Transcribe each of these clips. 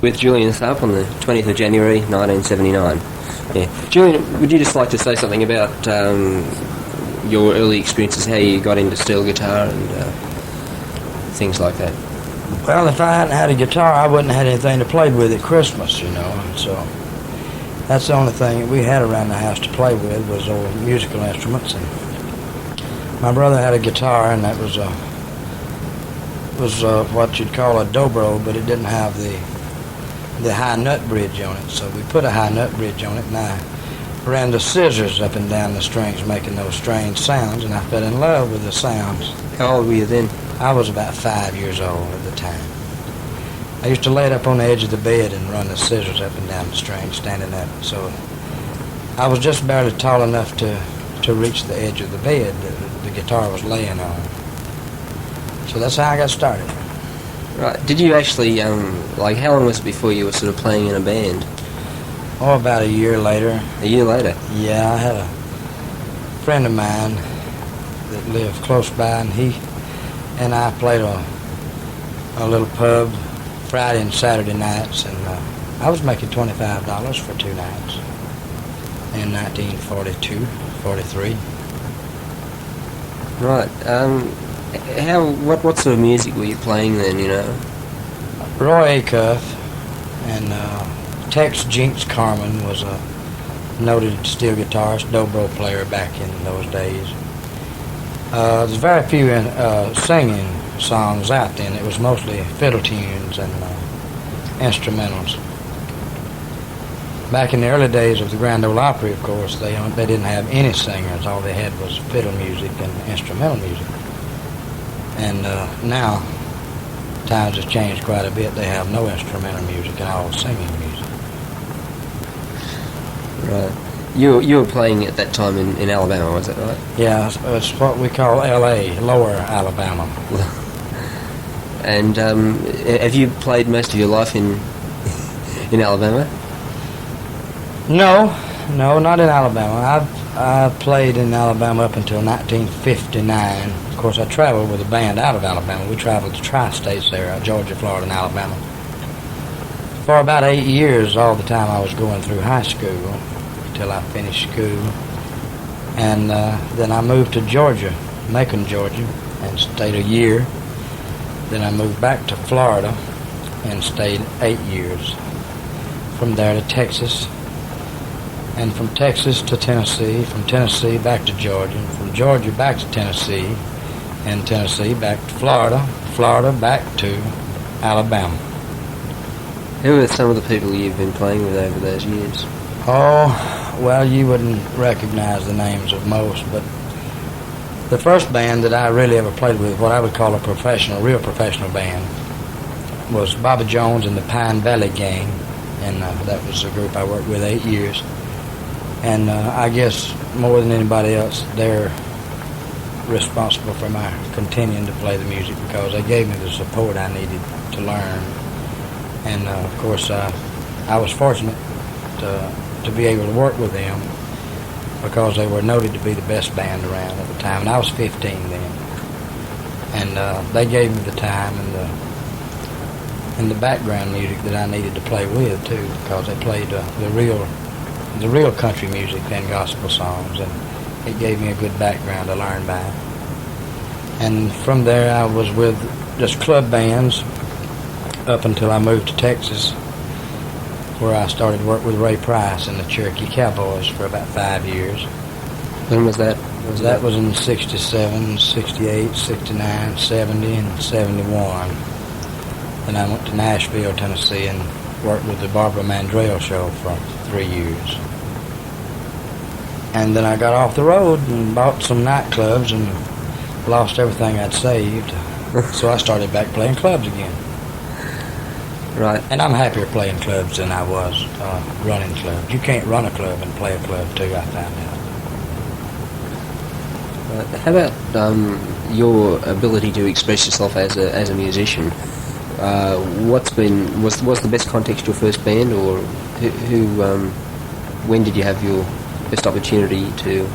with Julian Tharpe on the 20th of January 1979. Yeah. Julian, would you just like to say something about your early experiences, how you got into steel guitar and things like that? Well, if I hadn't had a guitar, I wouldn't have had anything to play with at Christmas, you know. And so that's the only thing we had around the house to play with was old musical instruments. And my brother had a guitar, and that was what you'd call a dobro, but it didn't have the high nut bridge on it. So we put a high nut bridge on it, and I ran the scissors up and down the strings, making those strange sounds, and I fell in love with the sounds. How old were you then? I was about 5 years old at the time. I used to lay it up on the edge of the bed and run the scissors up and down the string, standing up. So I was just barely tall enough to reach the edge of the bed that the guitar was laying on. So that's how I got started. Right. Did you actually, how long was it before you were sort of playing in a band? Oh, about a year later. A year later? Yeah, I had a friend of mine that lived close by, and he and I played a little pub Friday and Saturday nights, and I was making $25 for 2 nights in 1942, 43. Right. What sort of music were you playing then, you know? Roy Acuff and Tex Jinx Carmen was a noted steel guitarist, dobro player back in those days. There's very few singing songs out then. It was mostly fiddle tunes and instrumentals. Back in the early days of the Grand Ole Opry, of course, they didn't have any singers. All they had was fiddle music and instrumental music. And now, times have changed quite a bit. They have no instrumental music and all singing music. Right. You were playing at that time in Alabama, was that right? Yeah, it's what we call L.A., Lower Alabama. And have you played most of your life in Alabama? No, not in Alabama. I played in Alabama up until 1959. Of course, I traveled with a band out of Alabama. We traveled to tri-states there, Georgia, Florida, and Alabama. For about 8 years, all the time I was going through high school, till I finished school. And then I moved to Georgia, Macon, Georgia, and stayed a year. Then I moved back to Florida and stayed 8 years. From there to Texas, and from Texas to Tennessee, from Tennessee back to Georgia, from Georgia back to Tennessee, and Tennessee back to Florida, Florida back to Alabama. Who are some of the people you've been playing with over those years? Oh, well, you wouldn't recognize the names of most, but the first band that I really ever played with, what I would call a real professional band, was Bobby Jones and the Pine Valley Gang, and that was a group I worked with 8 years. And I guess more than anybody else, they're responsible for my continuing to play the music because they gave me the support I needed to learn. And of course, I was fortunate to be able to work with them because they were noted to be the best band around at the time. And I was 15 then. And they gave me the time and the background music that I needed to play with too, because they played the real country music and gospel songs, and it gave me a good background to learn by. And from there I was with just club bands up until I moved to Texas, where I started work with Ray Price and the Cherokee Cowboys for about 5 years. When was that? That was in 67, 68, 69, 70, and 71. Then I went to Nashville, Tennessee, and worked with the Barbara Mandrell Show for 3 years. And then I got off the road and bought some nightclubs and lost everything I'd saved. So I started back playing clubs again. Right. And I'm happier playing clubs than I was running clubs. You can't run a club and play a club too, I found out. How about your ability to express yourself as a musician? What's the best contextual first band, or when did you have your best opportunity to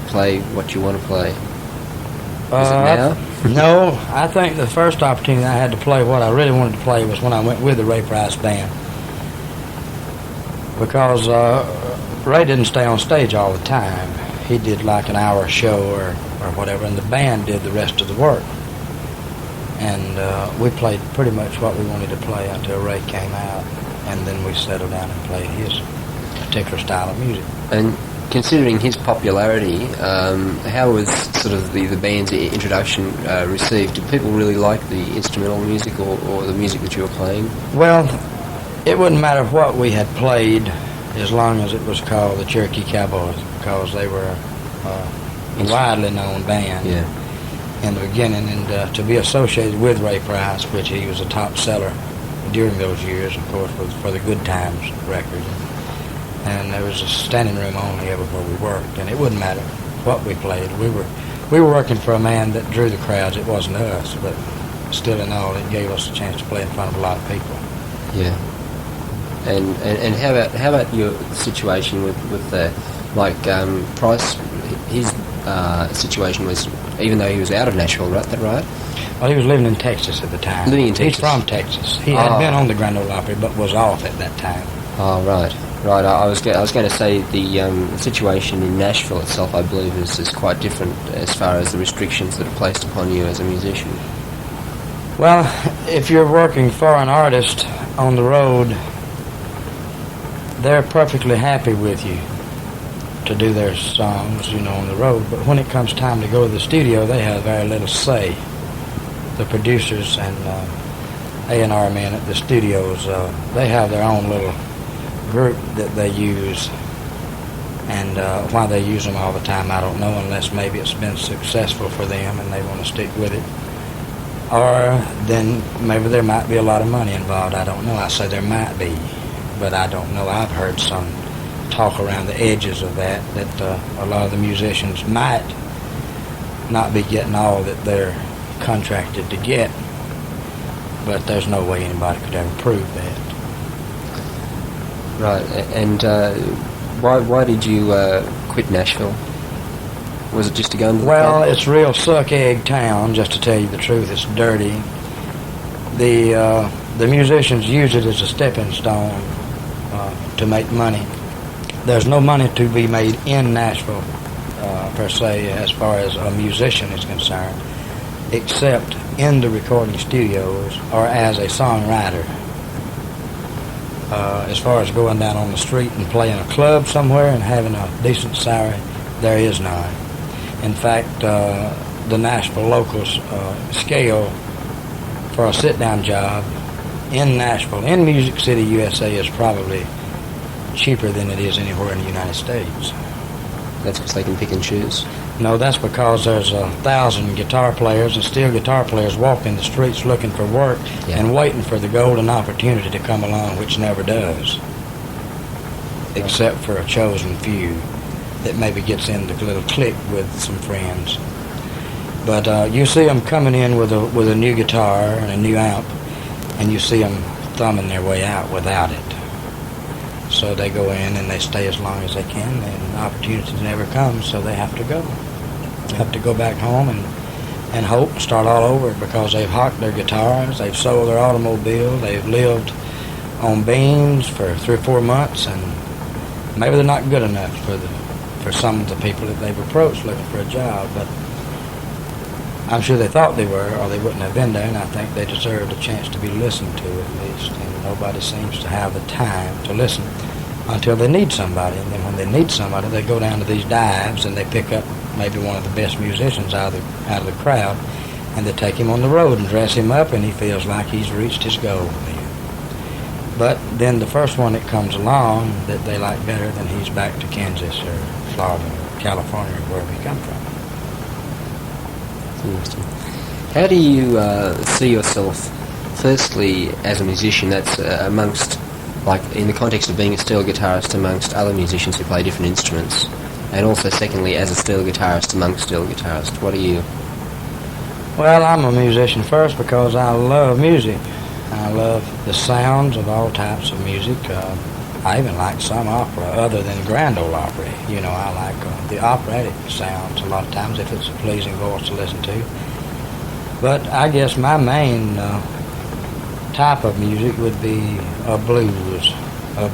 play what you want to play? Is it now? No, I think the first opportunity I had to play what I really wanted to play was when I went with the Ray Price Band. because Ray didn't stay on stage all the time. He did like an hour show or whatever, and the band did the rest of the work. And we played pretty much what we wanted to play until Ray came out, and then we settled down and played his particular style of music. And considering his popularity, how was sort of the band's introduction received? Did people really like the instrumental music or the music that you were playing? Well, it wouldn't matter what we had played as long as it was called the Cherokee Cowboys, because they were a widely known band in the beginning, and to be associated with Ray Price, which he was a top seller during those years, of course, for the Good Times record. And there was a standing room only everywhere we worked, and it wouldn't matter what we played. We were working for a man that drew the crowds. It wasn't us, but still in all, it gave us a chance to play in front of a lot of people. Yeah. And how about your situation with Price? His situation was, even though he was out of Nashville, right? That right? Well, he was living in Texas at the time. Living in Texas. He's from Texas. He had been on the Grand Ole Opry, but was off at that time. Oh, right. Right. I was going to say the situation in Nashville itself, I believe, is quite different as far as the restrictions that are placed upon you as a musician. Well, if you're working for an artist on the road, they're perfectly happy with you to do their songs, on the road. But when it comes time to go to the studio, they have very little say. The producers and A&R men at the studios, they have their own little group that they use. And why they use them all the time, I don't know, unless maybe it's been successful for them and they want to stick with it. Or then maybe there might be a lot of money involved. I don't know. I say there might be, but I don't know. I've heard some talk around the edges of that a lot of the musicians might not be getting all that they're contracted to get, but there's no way anybody could ever prove that. Right. And why did you quit Nashville? Was it just to go into the club? It's a real suck-egg town, just to tell you the truth. It's dirty. The musicians use it as a stepping stone to make money. There's no money to be made in Nashville, per se, as far as a musician is concerned, except in the recording studios or as a songwriter. As far as going down on the street and playing a club somewhere and having a decent salary, there is none. In fact, the Nashville locals scale for a sit-down job in Nashville, in Music City, USA, is probably cheaper than it is anywhere in the United States. That's because they can pick and choose? No, that's because there's 1,000 guitar players and steel guitar players walking the streets looking for work and waiting for the golden opportunity to come along, which never does, except for a chosen few that maybe gets in the little clique with some friends. But you see them coming in with a new guitar and a new amp, and you see them thumbing their way out without it. So they go in and they stay as long as they can, and opportunities never come, so they have to go. They have to go back home and hope and start all over, because they've hawked their guitars, they've sold their automobile, they've lived on beans for 3 or 4 months, and maybe they're not good enough for some of the people that they've approached looking for a job, but I'm sure they thought they were, or they wouldn't have been there, and I think they deserved a chance to be listened to at least, and nobody seems to have the time to listen until they need somebody, and then when they need somebody, they go down to these dives and they pick up maybe one of the best musicians out of the crowd, and they take him on the road and dress him up, and he feels like he's reached his goal. But then the first one that comes along that they like better, then he's back to Kansas or Florida or California or wherever he come from. Interesting. How do you see yourself, firstly, as a musician, that's amongst, like, in the context of being a steel guitarist amongst other musicians who play different instruments, and also, secondly, as a steel guitarist amongst steel guitarists? What are you? Well, I'm a musician first because I love music. I love the sounds of all types of music. I even like some opera other than Grand Ole Opry. I like the operatic sounds a lot of times if it's a pleasing voice to listen to. But I guess my main type of music would be a blues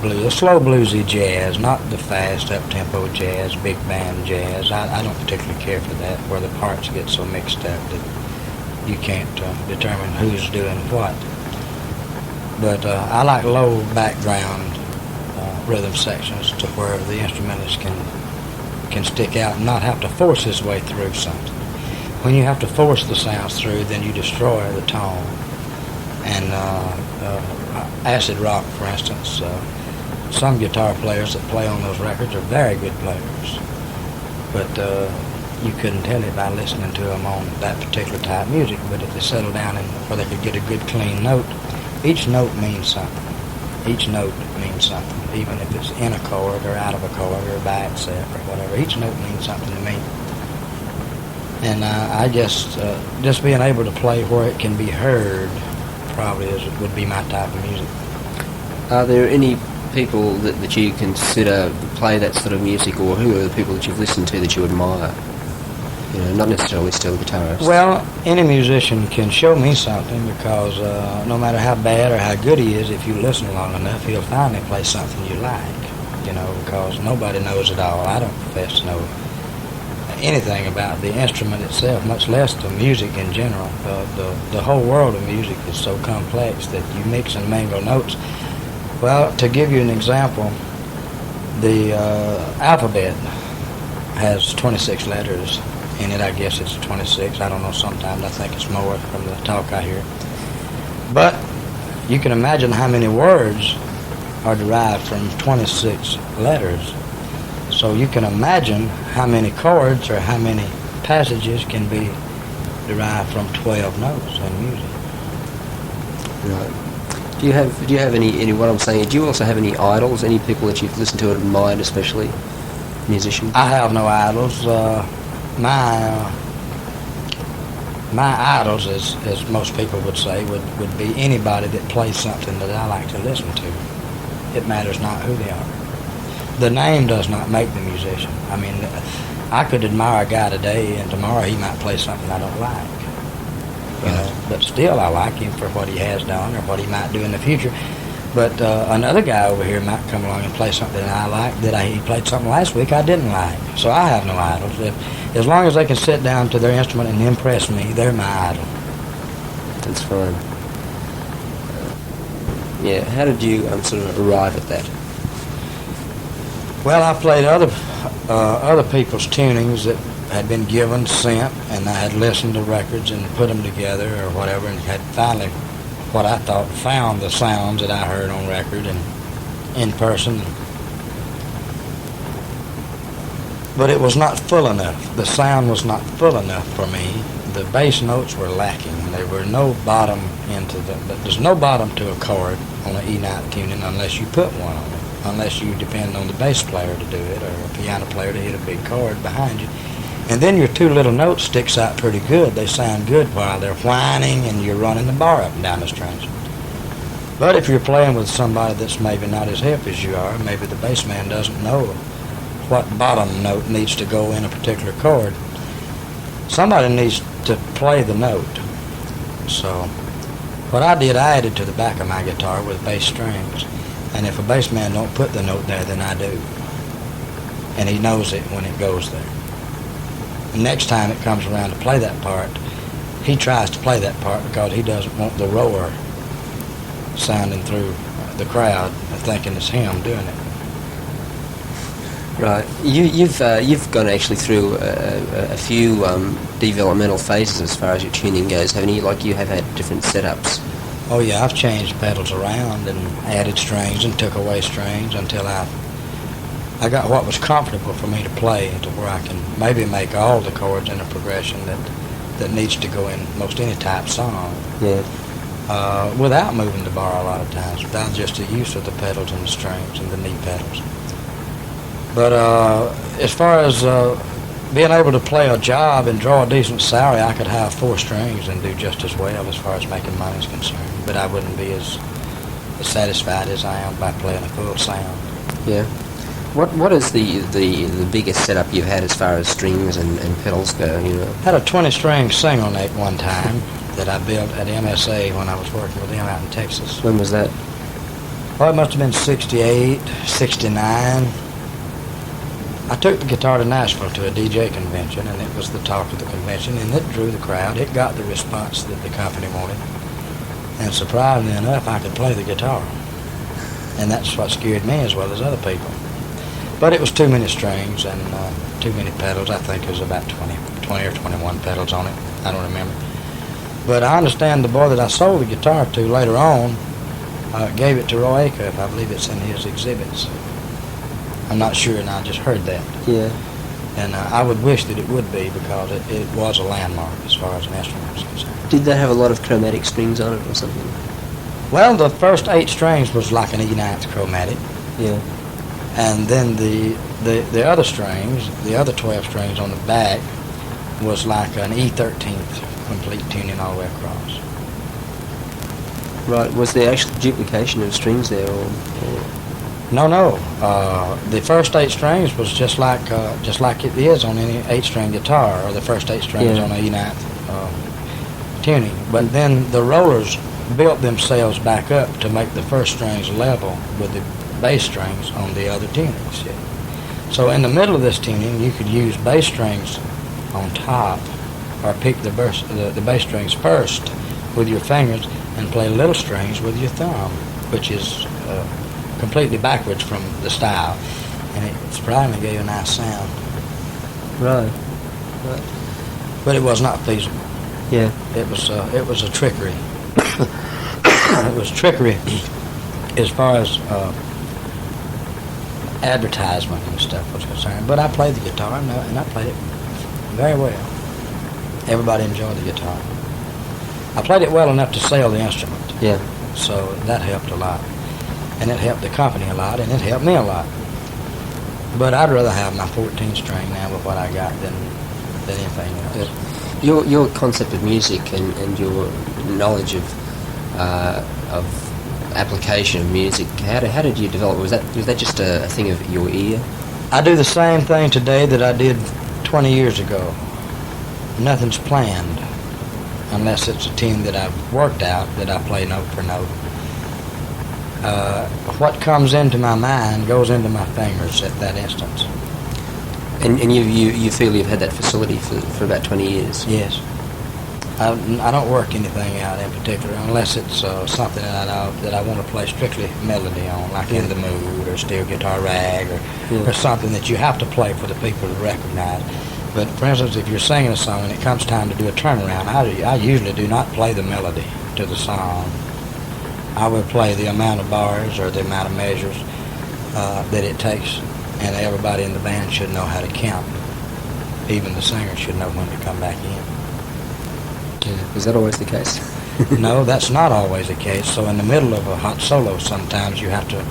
blues, a slow bluesy jazz, not the fast up-tempo jazz, big band jazz. I don't particularly care for that, where the parts get so mixed up that you can't determine who's doing what. But I like low background rhythm sections to where the instrumentalist can stick out and not have to force his way through something. When you have to force the sounds through, then you destroy the tone. And acid rock, for instance, some guitar players that play on those records are very good players, but you couldn't tell it by listening to them on that particular type of music. But if they settle down and where they could get a good clean note, each note means something. Each note means something, even if it's in a chord or out of a chord or by itself or whatever. Each note means something to me. And I guess just being able to play where it can be heard probably would be my type of music. Are there any people that you consider play that sort of music, or who are the people that you've listened to that you admire? You know, not necessarily steel guitarists. Well, any musician can show me something, because no matter how bad or how good he is, if you listen long enough, he'll finally play something you like. You know, because nobody knows it all. I don't profess to know anything about the instrument itself, much less the music in general. The whole world of music is so complex that you mix and mingle notes. Well, to give you an example, the alphabet has 26 letters in it. I guess it's 26. I don't know, sometimes I think it's more from the talk I hear. But you can imagine how many words are derived from 26 letters. So you can imagine how many chords or how many passages can be derived from 12 notes in music. Right. Do you have any what I'm saying? Do you also have any idols? Any people that you've listened to and admired, especially musicians? I have no idols. My idols, as most people would say, would be anybody that plays something that I like to listen to. It matters not who they are. The name does not make the musician. I mean, I could admire a guy today, and tomorrow he might play something I don't like. You know, but still I like him for what he has done or what he might do in the future. But another guy over here might come along and play something I like that he played something last week I didn't like. So I have no idols. As long as they can sit down to their instrument and impress me, they're my idol. That's fine. Yeah, how did you sort of arrive at that? Well, I played other people's tunings that had been given, sent, and I had listened to records and put them together or whatever, and had finally, what I thought, found the sounds that I heard on record and in person. But it was not full enough. The sound was not full enough for me. The bass notes were lacking. There were no bottom into them. But there's no bottom to a chord on an E9 tuning unless you put one on it, unless you depend on the bass player to do it or a piano player to hit a big chord behind you. And then your two little notes sticks out pretty good. They sound good while they're whining and you're running the bar up and down the strings. But if you're playing with somebody that's maybe not as hip as you are, maybe the bass man doesn't know what bottom note needs to go in a particular chord, somebody needs to play the note. So what I did, I added to the back of my guitar with bass strings. And if a bass man don't put the note there, then I do. And he knows it when it goes there. Next time it comes around to play that part, he tries to play that part because he doesn't want the roar sounding through the crowd thinking it's him doing it. Right. You've gone actually through a few developmental phases as far as your tuning goes, haven't you? Like, you have had different setups. Oh yeah, I've changed pedals around and added strings and took away strings until I got what was comfortable for me to play, to where I can maybe make all the chords in a progression that needs to go in most any type song. Yeah. Without moving the bar a lot of times, without just the use of the pedals and the strings and the knee pedals. But as far as being able to play a job and draw a decent salary, I could have 4 strings and do just as well as far as making money is concerned. But I wouldn't be as satisfied as I am by playing a full sound. Yeah. What is the biggest setup you've had as far as strings and pedals go? You know, I had a 20-string single neck one time that I built at MSA when I was working with them out in Texas. When was that? Well, it must have been 68, 69. I took the guitar to Nashville to a DJ convention, and it was the talk of the convention, and it drew the crowd. It got the response that the company wanted. And surprisingly enough, I could play the guitar. And that's what scared me as well as other people. But it was too many strings and too many pedals. I think it was about 20 or 21 pedals on it. I don't remember. But I understand the boy that I sold the guitar to later on gave it to Roy Acuff. I believe it's in his exhibits. I'm not sure, and I just heard that. Yeah. And I would wish that it would be, because it was a landmark as far as an instrument is concerned. Did that have a lot of chromatic strings on it or something? Well, the first 8 strings was like an E9 chromatic. Yeah. And then the other strings, the other 12 strings on the back, was like an E13th complete tuning all the way across. Right. Was there actually duplication of strings there, or? No. The first 8 strings was just like it is on any 8-string guitar, or the first 8 strings on a E9 tuning. But then the rollers built themselves back up to make the first strings level with the bass strings on the other tunings. So in the middle of this tuning, you could use bass strings on top, or pick the bass strings first with your fingers and play little strings with your thumb, which is completely backwards from the style, and it surprisingly gave a nice sound. Right. But it was not feasible. Yeah. It was a trickery. It was trickery as far as advertisement and stuff was concerned. But I played the guitar, and I played it very well. Everybody enjoyed the guitar. I played it well enough to sell the instrument. Yeah. So that helped a lot. And it helped the company a lot, and it helped me a lot. But I'd rather have my 14-string now with what I got than anything else. Your concept of music and your knowledge of application of music, how did you develop? Was that just a thing of your ear? I do the same thing today that I did 20 years ago. Nothing's planned, unless it's a tune that I've worked out that I play note for note. What comes into my mind goes into my fingers at that instance. And you feel you've had that facility for about 20 years? Yes. I don't work anything out in particular unless it's something that I want to play strictly melody on, like In the Mood or Steel Guitar Rag or something that you have to play for the people to recognize. But for instance, if you're singing a song and it comes time to do a turnaround, I usually do not play the melody to the song. I will play the amount of bars or the amount of measures that it takes, and everybody in the band should know how to count. Even the singer should know when to come back in. Yeah. Is that always the case? No, that's not always the case. So in the middle of a hot solo, sometimes you have to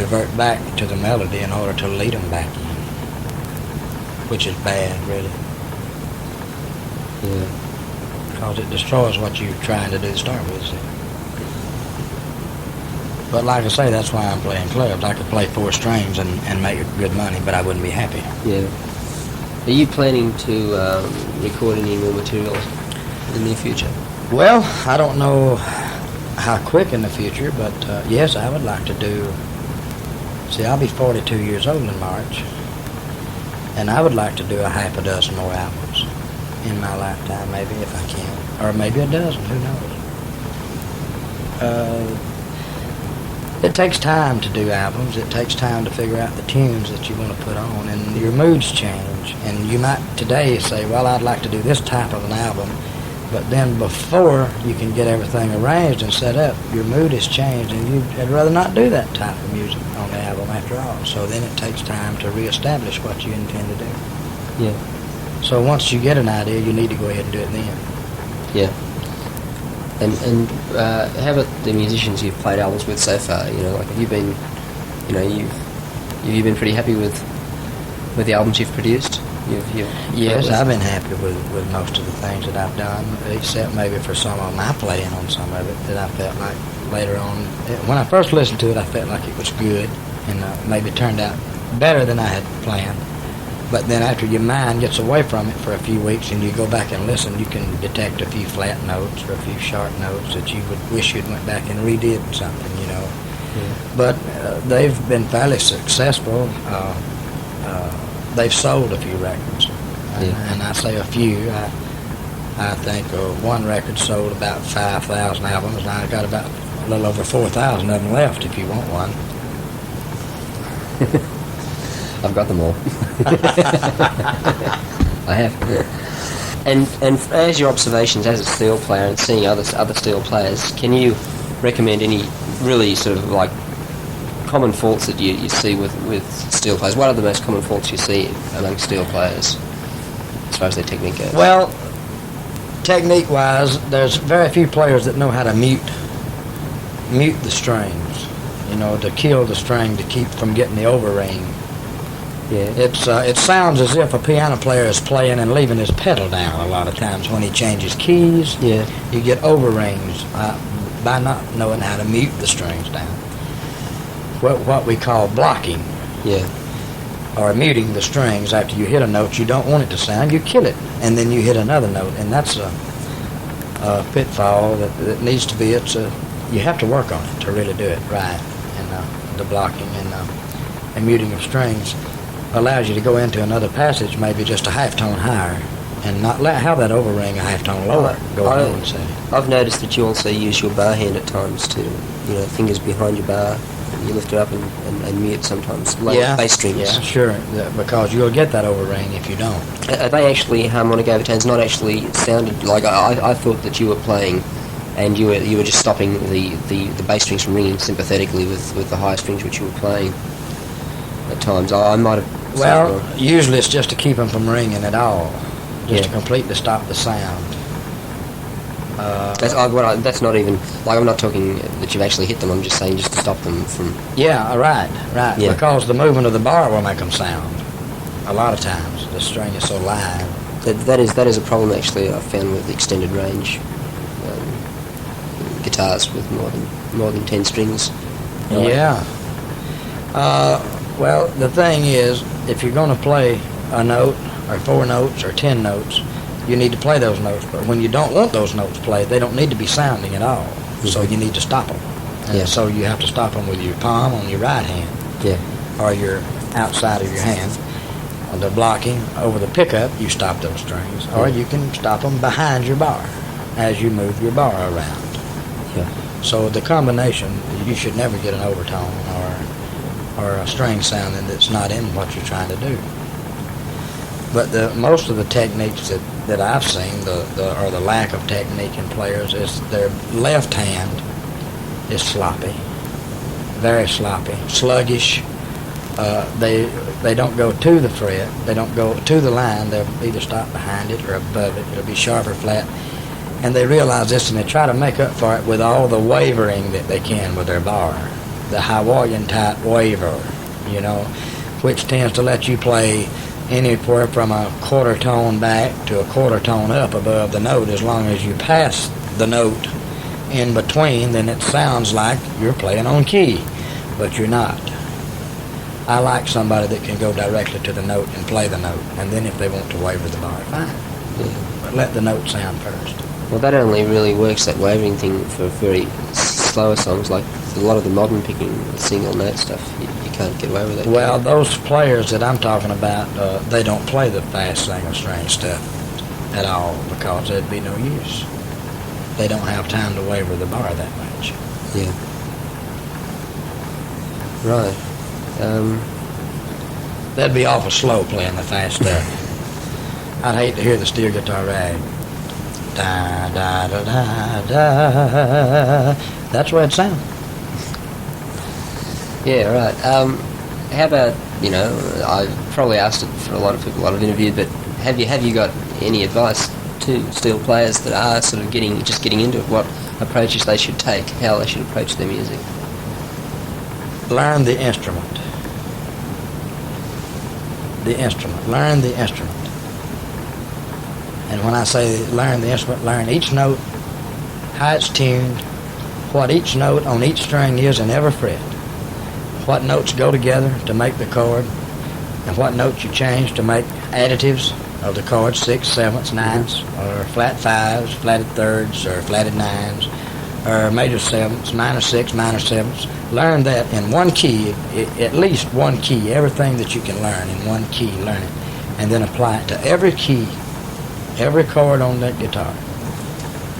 revert back to the melody in order to lead them back in, which is bad, really. Yeah. Because it destroys what you're trying to do to start with. See? But like I say, that's why I'm playing clubs. I could play 4 strings and make good money, but I wouldn't be happy. Yeah. Are you planning to record any more material in the near future? Well, I don't know how quick in the future, but yes, I would like to do... See, I'll be 42 years old in March, and I would like to do a half a dozen more albums in my lifetime, maybe, if I can. Or maybe a dozen, who knows? It takes time to do albums. It takes time to figure out the tunes that you want to put on, and your moods change. And you might today say, well, I'd like to do this type of an album, but then before you can get everything arranged and set up, your mood has changed, and you'd rather not do that type of music on the album after all. So then it takes time to reestablish what you intend to do. Yeah. So once you get an idea, you need to go ahead and do it then. Yeah. And how about the musicians you've played albums with so far? You know, like have you been pretty happy with the albums you've produced? Yes, I've been happy with most of the things that I've done, except maybe for some of my playing on some of it that I felt like later on, when I first listened to it, I felt like it was good and maybe turned out better than I had planned. But then after your mind gets away from it for a few weeks and you go back and listen, you can detect a few flat notes or a few sharp notes that you would wish you'd went back and redid something, you know. But they've been fairly successful. They've sold a few records, and I say a few. I think one record sold about 5,000 albums, and I got about a little over 4,000 of them left. If you want one, I've got them all. I have. And as your observations as a steel player and seeing other steel players, can you recommend any really sort of like common faults that you see with steel players? What are the most common faults you see among steel players as far as their technique goes? well, technique-wise, there's very few players that know how to mute the strings. You know, to kill the string to keep from getting the overring. Yeah. It sounds as if a piano player is playing and leaving his pedal down a lot of times when he changes keys. Yeah. You get overrings by not knowing how to mute the strings down. What we call blocking. Yeah. Or muting the strings after you hit a note you don't want it to sound, you kill it, and then you hit another note, and that's a pitfall that needs to be. You have to work on it to really do it right, and the blocking and muting of strings allows you to go into another passage, maybe just a half tone higher, and not have that overring a half tone lower. I've noticed that you also use your bar hand at times to, fingers behind your bar. You lift it up and mute sometimes. Lower bass strings. Yeah, sure, because you'll get that overring if you don't. Are they actually harmonic overtones? Not actually sounded like I thought that you were playing, and you were just stopping the bass strings from ringing sympathetically with the higher strings which you were playing. At times, I might have. Well, usually it's just to keep them from ringing at all, just to completely stop the sound. That's not even like I'm not talking that you've actually hit them. I'm just saying just to stop them from. Yeah, right. Yeah. Because the movement of the bar will make them sound. A lot of times the string is so live. That is a problem actually. I've found with extended range guitars with more than 10 strings. Yeah. Well, the thing is, if you're going to play a note, or 4 notes, or 10 notes, you need to play those notes. But when you don't want those notes played, they don't need to be sounding at all. Mm-hmm. So you need to stop them. And so you have to stop them with your palm on your right hand, or your outside of your hand. On the blocking over the pickup, you stop those strings, or you can stop them behind your bar as you move your bar around. Yeah. So the combination, you should never get an overtone or a string sounding that's not in what you're trying to do. But most of the techniques that I've seen, or the lack of technique in players, is their left hand is sloppy, very sloppy, sluggish. They don't go to the fret, they don't go to the line, they'll either stop behind it or above it. It'll be sharp or flat. And they realize this and they try to make up for it with all the wavering that they can with their bar. The Hawaiian type waver, which tends to let you play anywhere from a quarter tone back to a quarter tone up above the note. As long as you pass the note in between, then it sounds like you're playing on key, but you're not. I like somebody that can go directly to the note and play the note, and then if they want to waver the bar, fine. But let the note sound first. Well, that only really works, that wavering thing, for very slower songs. Like a lot of the modern picking, single note stuff, you can't get away with it. Well, those players that I'm talking about, they don't play the fast single string stuff at all because there'd be no use. They don't have time to waver the bar that much. Yeah. Right. That'd be awful slow playing the fast stuff. I'd hate to hear the steel guitar rag. Da da da da da. That's where it sounds. Yeah, right. How about, I've probably asked it for a lot of people I've interviewed, but have you got any advice to steel players that are sort of getting into it? What approaches they should take? How they should approach their music? Learn the instrument. Learn the instrument. And when I say learn the instrument, learn each note, how it's tuned, what each note on each string is in every fret, what notes go together to make the chord, and what notes you change to make additives of the chords, 6/7, 9s, or flat 5s, flatted 3rds, or flatted 9s, or major sevenths, minor sixths, minor sevenths. Learn that in one key, at least one key, everything that you can learn in one key, learn it, and then apply it to every key, every chord on that guitar.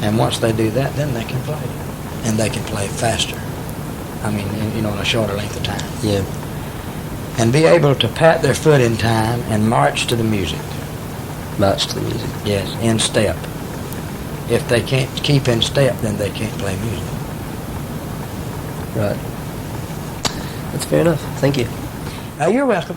And once they do that, then they can play it. And they can play faster. I mean, in a shorter length of time. Yeah. And be able to pat their foot in time and march to the music. March to the music. Yes, in step. If they can't keep in step, then they can't play music. Right. That's fair enough. Thank you. You're welcome.